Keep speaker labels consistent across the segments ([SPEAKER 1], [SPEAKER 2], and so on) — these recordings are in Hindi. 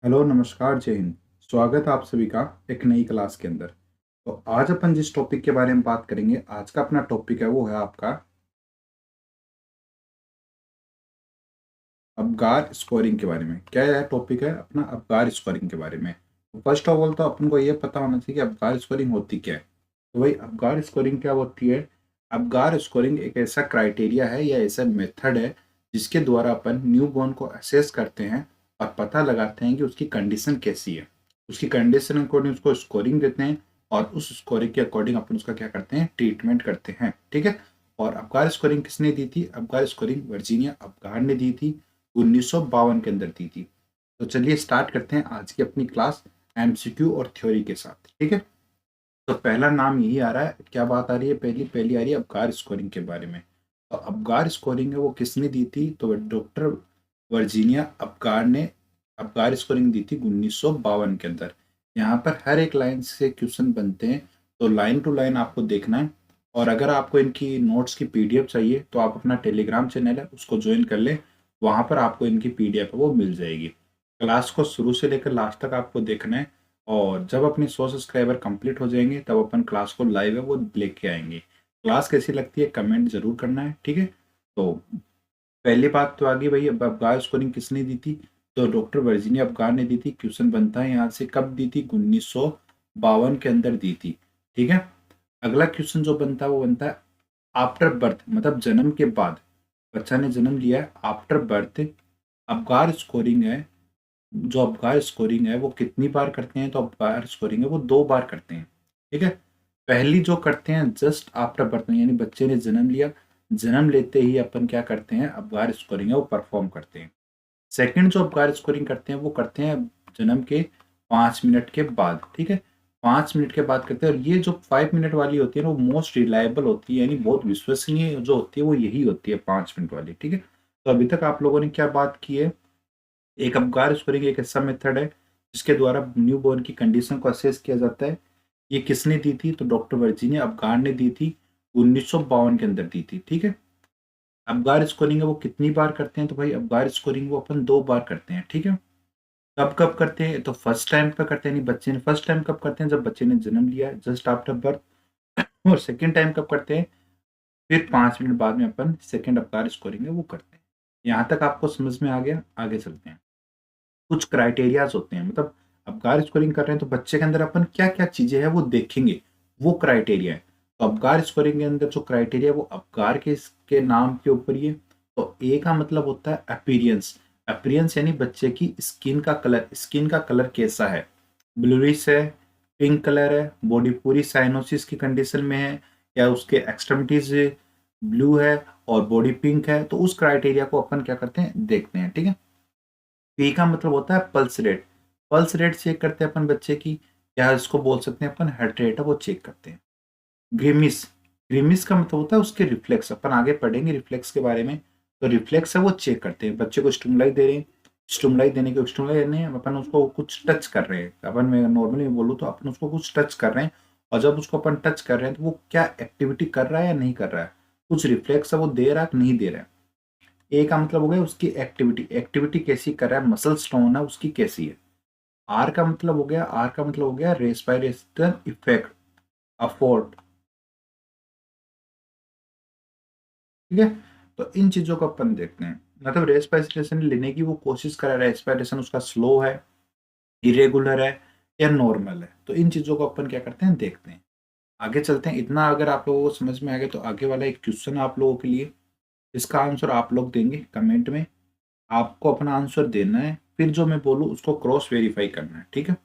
[SPEAKER 1] हेलो, नमस्कार, जय हिंद। स्वागत है आप सभी का एक नई क्लास के अंदर। तो आज अपन जिस टॉपिक के बारे में बात करेंगे, आज का अपना टॉपिक है वो है आपका अबगार स्कोरिंग के बारे में। क्या है टॉपिक है अपना अबगार स्कोरिंग के बारे में। तो फर्स्ट ऑफ ऑल तो अपन को ये पता होना चाहिए कि अबगार स्कोरिंग होती क्या है। तो भाई अबगार स्कोरिंग क्या होती है? अबगार स्कोरिंग एक ऐसा क्राइटेरिया है या ऐसा मेथड है जिसके द्वारा अपन न्यूबॉर्न को असेस करते हैं और पता लगाते हैं कि उसकी कंडीशन कैसी है। उसकी कंडीशन अकॉर्डिंग उसको स्कोरिंग देते हैं और उस स्कोरिंग के अकॉर्डिंग अपन उसका क्या करते हैं, ट्रीटमेंट करते हैं। ठीक है। और अबगार स्कोरिंग किसने दी थी? अबगार स्कोरिंग वर्जीनिया अबगार ने दी थी, 1952 के अंदर दी थी। तो चलिए स्टार्ट करते हैं आज की अपनी क्लास एमसीक्यू और थ्योरी के साथ। ठीक है। तो पहला नाम यही आ रहा है। क्या बात आ रही है? पहली पहली आ रही है अबगार स्कोरिंग के बारे में। तो अबगार स्कोरिंग है वो किसने दी थी? तो डॉक्टर वर्जीनिया अबगार ने अबगार स्कोरिंग दी थी 1952 के अंदर। यहाँ पर हर एक लाइन से क्वेश्चन बनते हैं, तो लाइन टू लाइन आपको देखना है। और अगर आपको इनकी नोट्स की पीडीएफ चाहिए तो आप अपना टेलीग्राम चैनल है उसको ज्वाइन कर लें। वहाँ पर आपको इनकी पीडीएफ है वो मिल जाएगी। क्लास को शुरू से लेकर लास्ट तक आपको देखना है। और जब अपने 100 सब्सक्राइबर कंप्लीट हो जाएंगे तब अपन क्लास को लाइव है वो लेके आएंगे। क्लास कैसी लगती है कमेंट जरूर करना है। ठीक है। तो पहली बात तो आ गई भाई, अब अबगार स्कोरिंग किसने दी थी? तो डॉक्टर वर्जीनिया अबगार ने दी थी। क्वेश्चन बनता है यहाँ से, कब दी थी? 1952 के अंदर दी थी। ठीक है। अगला क्वेश्चन जो बनता है वो बनता है आफ्टर बर्थ, मतलब जन्म के बाद। बच्चा ने जन्म लिया है, आफ्टर बर्थ अबगार स्कोरिंग है। जो अबगार स्कोरिंग है वो कितनी बार करते हैं? तो अबगार स्कोरिंग है वो 2 बार करते हैं। ठीक है। पहली जो करते हैं जस्ट आफ्टर बर्थ में, यानी बच्चे ने जन्म लिया, जन्म लेते ही अपन क्या करते हैं, अबगार स्कोरिंग है वो परफॉर्म करते हैं। सेकंड जो अबगार स्कोरिंग करते हैं वो करते हैं जन्म के 5 मिनट के बाद। ठीक है। 5 मिनट के बाद करते हैं। और ये जो 5 मिनट वाली होती है ना वो मोस्ट रिलायबल होती है, यानी बहुत विश्वसनीय जो होती है वो यही होती है, 5 मिनट वाली। ठीक है। तो अभी तक आप लोगों ने क्या बात की है? एक अबगार स्कोरिंग एक ऐसा मेथड है जिसके द्वारा न्यूबॉर्न की कंडीशन को असेस किया जाता है। ये किसने दी थी? तो डॉक्टर वर्जीनिया अबगार ने दी थी, 1952 के अंदर दी थी। ठीक है। अबगार स्कोरिंग है वो कितनी बार करते हैं? तो भाई अबगार स्कोरिंग वो अपन 2 बार करते हैं। ठीक है। कब कब करते हैं? तो फर्स्ट टाइम पे करते हैं, यानी बच्चे ने फर्स्ट टाइम कब करते हैं? जब बच्चे ने जन्म लिया है, जस्ट आफ्टर बर्थ। और सेकेंड टाइम कब करते हैं? फिर 5 मिनट बाद में अपन सेकेंड अबगार स्कोरिंग है वो करते हैं। यहाँ तक आपको समझ में आ गया? आगे चलते हैं। कुछ क्राइटेरियाज होते हैं, मतलब अबगार स्कोरिंग कर रहे हैं तो बच्चे के अंदर अपन क्या क्या चीजें हैं वो देखेंगे, वो क्राइटेरिया है। तो अबगार स्कोरिंग के अंदर जो क्राइटेरिया है वो अबगार के नाम के ऊपर ही है। तो ए का मतलब होता है अपीरियंस। अपीरियंस यानी बच्चे की स्किन का कलर कैसा है, ब्लूइश है, पिंक कलर है, बॉडी पूरी साइनोसिस की कंडीशन में है, या उसके एक्सट्रीमिटीज ब्लू है और बॉडी पिंक है, तो उस क्राइटेरिया को अपन क्या करते हैं, देखते हैं। ठीक है। पी का मतलब होता है pulse rate. Pulse rate check करते हैं अपन बच्चे की, या इसको बोल सकते हैं अपन हार्ट रेट है वो चेक करते हैं। ग्रिमिस, ग्रिमिस का मतलब होता है उसके रिफ्लेक्स। अपन आगे पढ़ेंगे रिफ्लेक्स के बारे में। तो रिफ्लेक्स है वो चेक करते हैं। बच्चे को स्टिमुलाई दे रहे हैं, स्टिमुलाई देने के स्टिमुलाई देने हैं, अपन उसको कुछ टच कर रहे हैं। अपन मैं नॉर्मली बोलूँ तो अपन उसको कुछ टच कर रहे हैं। और जब उसको अपन टच कर रहे हैं तो वो क्या एक्टिविटी कर रहा है या नहीं कर रहा है, कुछ रिफ्लेक्स है वो दे रहा है कि नहीं दे रहा है। ए का मतलब हो गया उसकी एक्टिविटी, एक्टिविटी कैसी कर रहा है, मसल स्टोन है उसकी कैसी है। आर का मतलब हो गया, आर का मतलब हो गया रेस्पिरेशन इफेक्ट, अफोर्ट। ठीक है। तो इन चीजों को अपन देखते हैं, मतलब रेस्पिरेशन लेने की वो कोशिश कर रहा है, रेस्पिरेशन उसका स्लो है, इरेगुलर है, या नॉर्मल है। तो इन चीजों को अपन क्या करते हैं, देखते हैं। आगे चलते हैं। इतना अगर आप लोगों को समझ में आ गया तो आगे वाला एक क्वेश्चन आप लोगों के लिए, इसका आंसर आप लोग देंगे कमेंट में। आपको अपना आंसर देना है, फिर जो मैं बोलूँ उसको क्रॉस वेरीफाई करना है। ठीक है।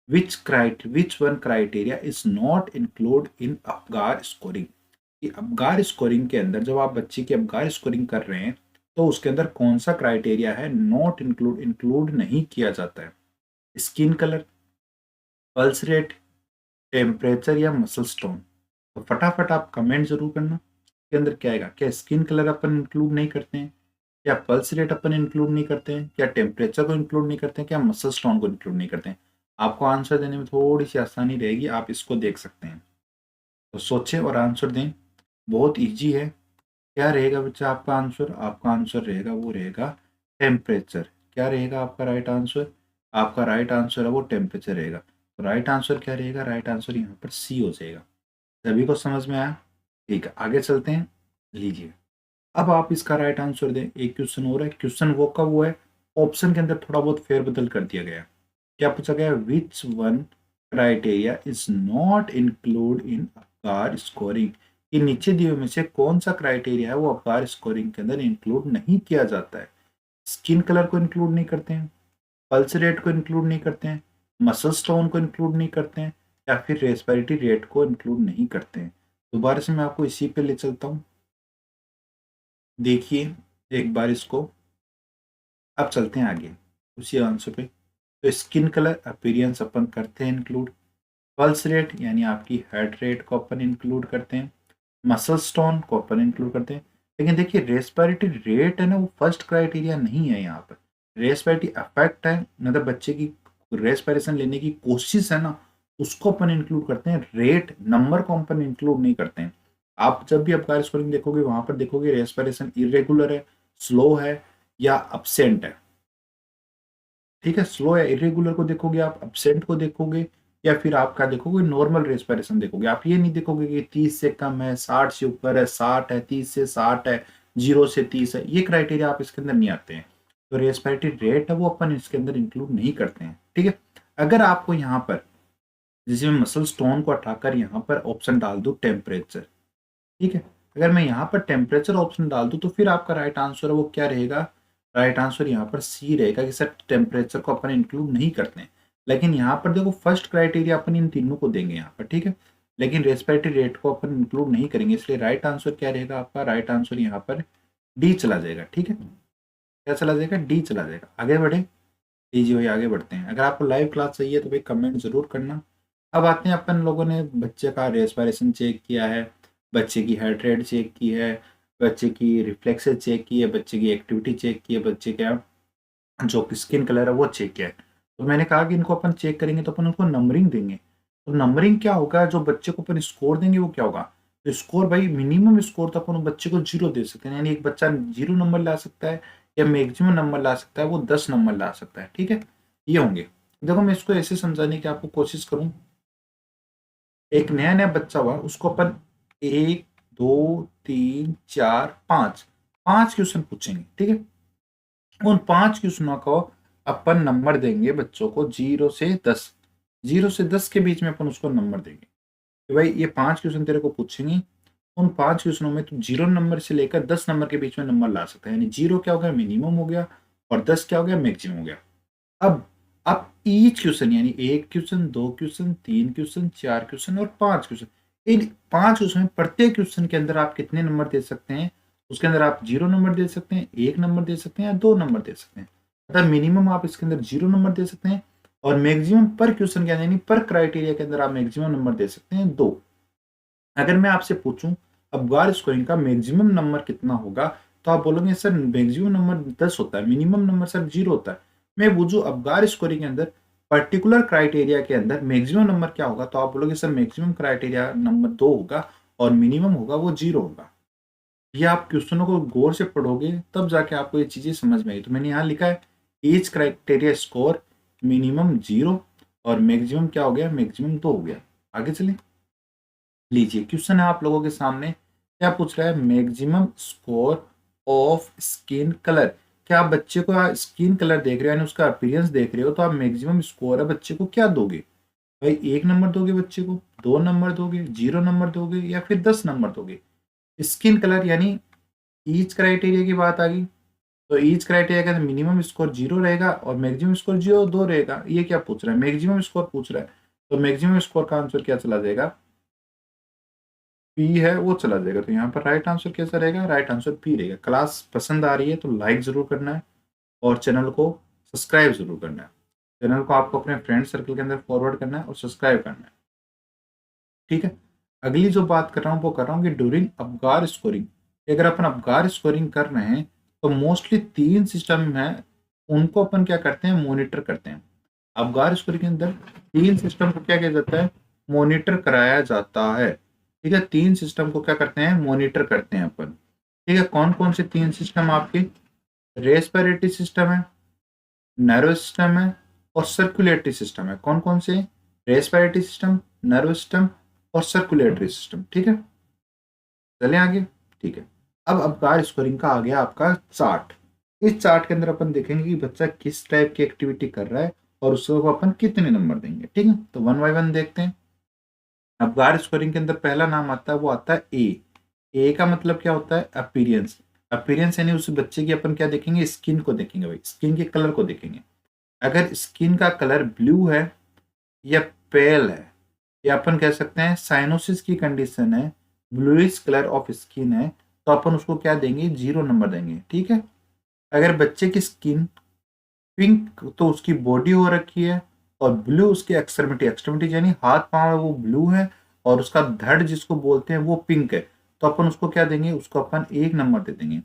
[SPEAKER 1] Which one criteria is not include in Apgar scoring? कि अबगार स्कोरिंग के अंदर जब आप बच्चे की अबगार स्कोरिंग कर रहे हैं तो उसके अंदर कौन सा क्राइटेरिया है नॉट इंक्लूड, इंक्लूड नहीं किया जाता है? Skin colour, pulse rate, temperature, या मसल स्टोन? तो फटाफट आप कमेंट जरूर करना के अंदर क्या आएगा। क्या स्किन कलर अपन इंक्लूड नहीं करते हैं, क्या पल्स रेट अपन इंक्लूड नहीं करते हैं, क्या टेम्परेचर को इंक्लूड नहीं करते हैं, क्या मसल स्टोन को इंक्लूड नहीं करते हैं? आपको आंसर देने में थोड़ी सी आसानी रहेगी, आप इसको देख सकते हैं। तो सोचें और आंसर दें। बहुत इजी है। क्या रहेगा बच्चा आपका आंसर? आपका आंसर रहेगा वो रहेगा टेम्परेचर। क्या रहेगा आपका राइट आंसर? आपका राइट आंसर है वो टेम्परेचर रहेगा। तो राइट आंसर क्या रहेगा? राइट आंसर यहाँ पर सी हो जाएगा। सभी को समझ में आया? ठीक है, आगे चलते हैं। लीजिए, अब आप इसका राइट आंसर दें। एक क्वेश्चन और है। क्वेश्चन वो का वो है, ऑप्शन के अंदर थोड़ा बहुत फेरबदल कर दिया गया है। क्या पूछा गया है? Which one criteria is not include in Apgar scoring. ये नीचे दिए हुए में से कौन सा क्राइटेरिया है वो अबगार स्कोरिंग के अंदर इंक्लूड नहीं किया जाता है? स्किन कलर को इंक्लूड नहीं करते हैं, पल्स रेट को इंक्लूड नहीं करते हैं, मसल स्टोन को इंक्लूड नहीं करते हैं, या फिर रेस्पिरेटरी रेट को इंक्लूड नहीं करते हैं। दोबारा से मैं आपको इसी पे ले चलता हूँ। देखिए एक बार इसको, अब चलते हैं आगे उसी आंसर पे। तो स्किन कलर अपीयरेंस अपन करते हैं इंक्लूड, पल्स रेट यानी आपकी हार्ट रेट को अपन इंक्लूड करते हैं, मसल स्टोन को अपन इंक्लूड करते हैं। लेकिन देखिए रेस्पिरेटरी रेट है ना, वो फर्स्ट क्राइटेरिया नहीं है यहाँ पर। रेस्पिरेटरी अफेक्ट है, मतलब बच्चे की रेस्पिरेशन लेने की कोशिश है ना, उसको अपन इंक्लूड करते हैं। रेट नंबर को अपन इंक्लूड नहीं करते हैं। आप जब भी अबगार स्कोरिंग देखोगे वहां पर देखोगे रेस्पिरेशन इरेगुलर है, स्लो है या अब्सेंट है। ठीक है, स्लो या इरेगुलर को देखोगे आप, अब्सेंट को देखोगे, या फिर आप क्या देखोगे? नॉर्मल रेस्पिरेशन देखोगे। आप ये नहीं देखोगे कि 30 से कम है, 60 से ऊपर है, 60 है, 30 से 60 है, 0 से 30 है। ये क्राइटेरिया आप इसके अंदर नहीं आते हैं। तो रेस्पिरेटरी रेट है वो अपन इसके अंदर इंक्लूड नहीं करते हैं। ठीक है, अगर आपको यहाँ पर जैसे मैं मसल स्टोन को हटाकर यहाँ पर ऑप्शन डाल दूं टेम्परेचर, ठीक है, अगर मैं यहाँ पर टेम्परेचर ऑप्शन डाल दूं तो फिर आपका राइट आंसर है वो क्या रहेगा? राइट आंसर यहाँ पर सी रहेगा कि सर टेम्परेचर को अपन इंक्लूड नहीं करते हैं। लेकिन यहाँ पर देखो फर्स्ट क्राइटेरिया अपन इन तीनों को देंगे यहाँ पर, ठीक है, लेकिन रेस्पिरेटरी रेट को अपन इंक्लूड नहीं करेंगे। इसलिए राइट आंसर क्या रहेगा आपका? राइट आंसर यहाँ पर डी चला जाएगा। ठीक है, क्या चला जाएगा? डी चला जाएगा। आगे बढ़े? लीजिए भाई आगे बढ़ते हैं। अगर आपको लाइव क्लास चाहिए तो भाई कमेंट जरूर करना। अब आते हैं, अपन लोगों ने बच्चे का रेस्पिरेशन चेक किया है, बच्चे की हार्ट रेट चेक की है, बच्चे की रिफ्लेक्सेस चेक की है, बच्चे की एक्टिविटी चेक की है, बच्चे का जो स्किन कलर है वो चेक किया है। तो मैंने कहा कि इनको अपन चेक करेंगे तो अपन उनको नंबरिंग देंगे। तो नंबरिंग क्या होगा? जो बच्चे को अपन स्कोर देंगे वो क्या होगा? तो स्कोर भाई मिनिमम स्कोर तो अपन बच्चे को 0 दे सकते हैं, यानी एक बच्चा 0 नंबर ला सकता है या मैक्सिमम नंबर ला सकता है वो 10 नंबर ला सकता है। ठीक है, ये होंगे। देखो मैं इसको ऐसे समझाने की आपको कोशिश करूं। एक नया नया बच्चा हुआ, उसको अपन 1 2 3 4 5 5 क्वेश्चन पूछेंगे। ठीक है, उन 5 क्वेश्चनों को अपन नंबर देंगे बच्चों को 0 से 10। 0 से 10 के बीच में अपन उसको नंबर देंगे कि भाई ये 5 क्वेश्चन तेरे को पूछेंगे। उन 5 क्वेश्चनों में तू 0 नंबर से लेकर 10 नंबर के बीच में नंबर ला सकता है। यानी 0 क्या हो गया? मिनिमम हो गया, और 10 क्या हो गया? मैक्सिमम हो गया। अब ईच क्वेश्चन यानी 1 क्वेश्चन, 2 क्वेश्चन, 3 क्वेश्चन, 4 क्वेश्चन और 5 क्वेश्चन, इन 5 क्वेश्चन में प्रत्येक क्वेश्चन के अंदर आप कितने नंबर दे सकते हैं? उसके अंदर आप 0 नंबर दे सकते हैं, 1 नंबर दे सकते हैं या 2 नंबर दे सकते हैं। मतलब मिनिमम आप इसके अंदर 0 नंबर दे सकते हैं, और मैक्सिमम पर क्वेश्चन के अंदर यानी पर क्राइटेरिया के अंदर आप मैक्सिमम नंबर दे सकते हैं 2। अगर मैं आपसे पूछूं अबगार स्कोरिंग का मैक्सिमम नंबर कितना होगा, तो आप बोलोगे सर मैक्सिमम नंबर 10 होता है, मिनिमम नंबर सर 0 होता है। मैं पूछूं अबगार स्कोरिंग के अंदर पर्टिकुलर क्राइटेरिया के अंदर मैक्सिमम नंबर क्या होगा, तो आप बोलोगे सर मैक्सिमम क्राइटेरिया नंबर 2 होगा और मिनिमम होगा वो 0 होगा। ये आप क्वेश्चनों को गौर से पढ़ोगे तब जाके आपको ये चीजें समझ में आई। तो मैंने यहाँ लिखा है ईच क्राइटेरिया स्कोर मिनिमम 0 और मैक्सिमम क्या हो गया? मैक्सिमम 2 हो गया। आगे चलें। लीजिए क्वेश्चन है आप लोगों के सामने, क्या पूछ रहा है? Maximum score of skin colour. क्या आप बच्चे को स्किन कलर देख रहे हो यानी उसका अपीयरेंस देख रहे हो, तो आप मैक्सिमम स्कोर है बच्चे को क्या दोगे? भाई 1 नंबर दोगे बच्चे को, 2 नंबर दोगे, 0 नंबर दोगे या फिर 10 नंबर दोगे? स्किन कलर यानी ईच क्राइटेरिया की बात आ गई। तो ईच क्राइटेरिया का मिनिमम स्कोर 0 रहेगा और मैक्सिमम स्कोर 2 रहेगा। ये क्या पूछ रहा है? मैक्सिमम स्कोर पूछ रहा है। तो मैक्सिमम स्कोर का आंसर क्या चला जाएगा? पी है वो चला जाएगा। तो यहाँ पर राइट आंसर कैसा रहेगा? राइट आंसर पी रहेगा। क्लास पसंद आ रही है तो लाइक जरूर करना है और चैनल को सब्सक्राइब जरूर करना है। चैनल को आपको अपने फ्रेंड सर्कल के अंदर फॉरवर्ड करना है और सब्सक्राइब करना है। ठीक है, अगली जो बात कर रहा हूँ वो कर रहा हूँ कि ड्यूरिंग अबगार स्कोरिंग, अगर अपन अबगार स्कोरिंग कर रहे हैं तो मोस्टली 3 सिस्टम है, उनको अपन क्या करते हैं? मॉनिटर करते हैं। अबगार स्कोरिंग के अंदर 3 सिस्टम को क्या किया जाता है? मॉनिटर कराया जाता है। ठीक है, 3 सिस्टम को क्या करते हैं? मॉनिटर करते हैं अपन। ठीक है, कौन कौन से 3 सिस्टम आपके? रेस्पिरेटरी सिस्टम है, नर्वस सिस्टम है और सर्कुलेटरी सिस्टम है। कौन कौन से? रेस्पिरेटरी सिस्टम, नर्वस सिस्टम और सर्कुलेटरी सिस्टम। ठीक है, चलें आगे। ठीक है, अब अबकार स्कोरिंग का आ गया आपका चार्ट। इस चार्ट के अंदर अपन देखेंगे कि बच्चा किस टाइप की एक्टिविटी कर रहा है और उसको अपन कितने नंबर देंगे। ठीक है, तो वन बाय वन देखते हैं। अबकार स्कोरिंग के अंदर पहला नाम आता है, वो आता है ए। ए का मतलब क्या होता है? अपीरियंस। अपीरियंस यानी उस बच्चे की अपन क्या देखेंगे? स्किन को देखेंगे भाई, स्किन के कलर को देखेंगे। अगर स्किन का कलर ब्लू है या पेल है, या अपन कह सकते हैं साइनोसिस की कंडीशन है, ब्लूइश कलर ऑफ स्किन है, तो अपन उसको क्या देंगे? 0 नंबर देंगे। ठीक है, अगर बच्चे की स्किन पिंक तो उसकी बॉडी हो रखी है, और ब्लू उसकी एक्सट्रीमिटी, एक्सट्रीमिटी यानी हाथ पांव है वो ब्लू है, और उसका धड़ जिसको बोलते हैं वो पिंक है, तो अपन उसको क्या देंगे? उसको अपन 1 नंबर दे देंगे।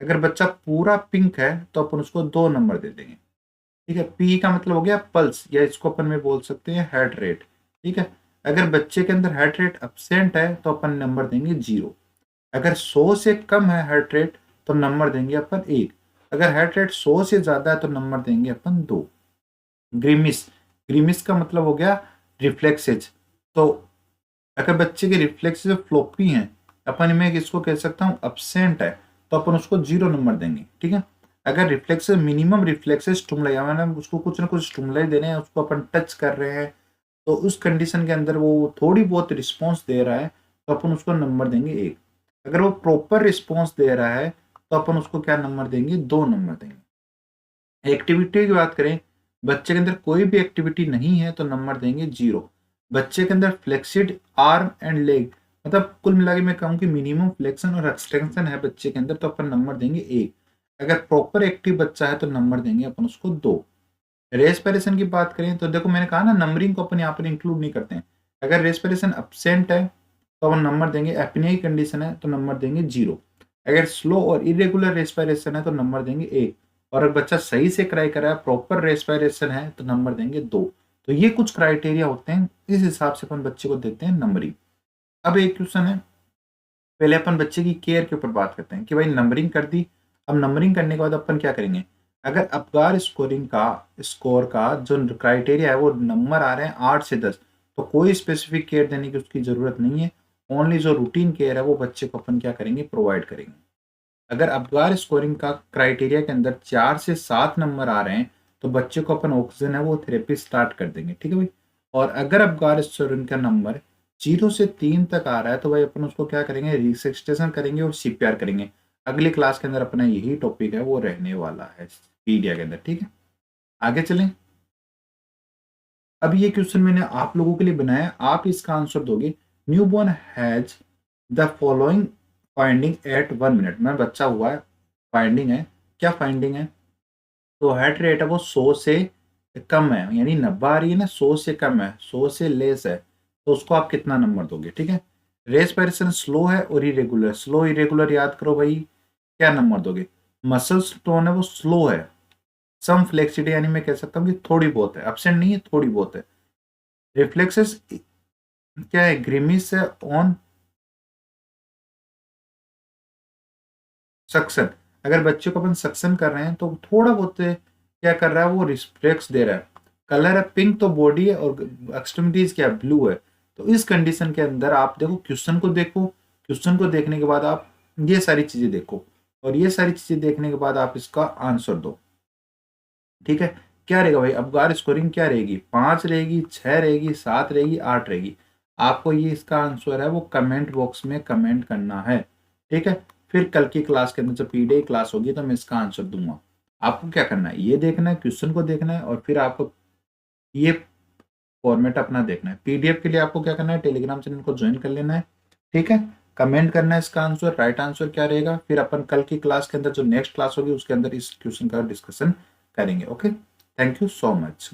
[SPEAKER 1] अगर बच्चा पूरा पिंक है तो अपन उसको 2 नंबर दे देंगे। ठीक है, पी का मतलब हो गया पल्स, या इसको अपन में बोल सकते हैं हार्ट रेट। ठीक है, अगर बच्चे के अंदर हार्ट रेट एब्सेंट है तो अपन नंबर देंगे 0। अगर 100 से कम है हार्ट रेट तो नंबर देंगे अपन 1। अगर हार्ट रेट 100 से ज्यादा है तो नंबर देंगे अपन 2। ग्रीमिस, ग्रीमिस का मतलब हो गया रिफ्लेक्सेज। तो अगर बच्चे के रिफ्लेक्सेज फ्लोपी हैं, अपन में इसको कह सकता हूँ एब्सेंट है, तो अपन उसको 0 नंबर देंगे। ठीक है, अगर रिफ्लेक्सेस मिनिमम रिफ्लेक्सेस स्टिमुलाई, मतलब उसको कुछ ना कुछ स्टिमुलाई दे रहे हैं, उसको अपन टच कर रहे हैं, तो उस कंडीशन के अंदर वो थोड़ी बहुत रिस्पॉन्स दे रहा है, तो अपन उसको नंबर देंगे 1। अगर वो प्रॉपर रिस्पॉन्स दे रहा है तो अपन उसको क्या नंबर देंगे? 2 नंबर देंगे। एक्टिविटी की बात करें, बच्चे के अंदर कोई भी एक्टिविटी नहीं है तो नंबर देंगे 0। बच्चे के अंदर फ्लेक्सिड आर्म एंड लेग, मतलब कुल मिला के मैं कहूँ कि मिनिमम फ्लेक्शन और एक्सटेंशन है बच्चे के अंदर, तो अपन नंबर देंगे 1। अगर प्रॉपर एक्टिव बच्चा है तो नंबर देंगे अपन उसको 2। रेस्पिरेशन की बात करें तो देखो मैंने कहा ना, नंबरिंग को अपन यहाँ पर इंक्लूड नहीं करते हैं। अगर रेस्पिरेशन एब्सेंट है तो अपन नंबर देंगे, एपनिया की कंडीशन है तो नंबर देंगे 0। अगर स्लो और इरेगुलर रेस्पिरेशन है तो नंबर देंगे 1। और अगर बच्चा सही से क्राई कर रहा है, प्रॉपर रेस्पिरेशन है, तो नंबर देंगे 2। तो ये कुछ क्राइटेरिया होते हैं, इस हिसाब से अपन बच्चे को देते हैं नंबरिंग। अब एक क्वेश्चन है, पहले अपन बच्चे की केयर के ऊपर बात करते हैं कि भाई नंबरिंग कर दी। अब नंबरिंग करने के बाद अपन क्या करेंगे? अगर अबकार स्कोरिंग का स्कोर का जो क्राइटेरिया है वो नंबर आ रहे हैं 8 से 10, तो कोई स्पेसिफिक केयर देने की उसकी जरूरत नहीं है। ओनली जो रूटीन केयर है वो बच्चे को अपन क्या करेंगे? प्रोवाइड करेंगे। अगर अबकार स्कोरिंग का क्राइटेरिया के अंदर 4 से 7 नंबर आ रहे हैं तो बच्चे को अपन ऑक्सीजन है वो थेरेपी स्टार्ट कर देंगे। ठीक है भाई। और अगर अबकार स्कोरिंग का नंबर 0 से 3 तक आ रहा है तो भाई अपन उसको क्या करेंगे? रिसस्टेशन करेंगे और सीपीआर करेंगे। अगली क्लास के अंदर अपना यही टॉपिक है वो रहने वाला है पीडिया के अंदर। ठीक है, आगे चलें। अब ये क्वेश्चन मैंने आप लोगों के लिए बनाया, आप इसका आंसर दोगे। Newborn has the following finding at 1 minute. मैं बच्चा हुआ है, फाइंडिंग है, क्या फाइंडिंग है? तो हार्ट रेट है वो 100 से कम है, यानी 90 आ रही है ना, 100 से कम है, 100 से लेस है, तो उसको आप कितना नंबर दोगे? ठीक है, रेस्पिरेशन स्लो है और इरेगुलर, स्लो इरेगुलर याद करो भाई, क्या नंबर दोगे? मसल टोन है वो स्लो है, सम फ्लेक्सिटी यानी मैं कह सकता हूँ कि थोड़ी बहुत है, एब्सेंट नहीं है, थोड़ी बहुत है। रिफ्लेक्सेस क्या है? ग्रिमिस है ऑन सक्शन। अगर बच्चे को अपन सक्शन कर रहे हैं तो थोड़ा बहुत क्या कर रहा है? वो रिफ्लेक्स दे रहा है। कलर है पिंक तो बॉडी है, और एक्सट्रीमिटीज क्या है? ब्लू है। तो इस कंडीशन के अंदर आप देखो, क्वेश्चन को देखो, क्वेश्चन को देखने के बाद आप ये सारी चीजें देखो, और ये सारी चीजें देखने के बाद आप इसका आंसर दो। ठीक है, क्या रहेगा भाई? अबगार स्कोरिंग क्या रहेगी? 5 रहेगी, 6 रहेगी, 7 रहेगी, 8 रहेगी? आपको ये इसका आंसर है वो कमेंट बॉक्स में कमेंट करना है। ठीक है, फिर कल की क्लास के अंदर जब पीडीआई क्लास होगी तो मैं इसका आंसर दूंगा। आपको क्या करना है? ये देखना है, क्वेश्चन को देखना है, और फिर आपको ये फॉर्मेट अपना देखना है। पीडीएफ के लिए आपको क्या करना है? टेलीग्राम चैनल को ज्वाइन कर लेना है। ठीक है, कमेंट करना है इसका आंसर, राइट आंसर क्या रहेगा, फिर अपन कल की क्लास के अंदर जो नेक्स्ट क्लास होगी उसके अंदर इस क्वेश्चन का डिस्कशन करेंगे। Okay, thank you so much.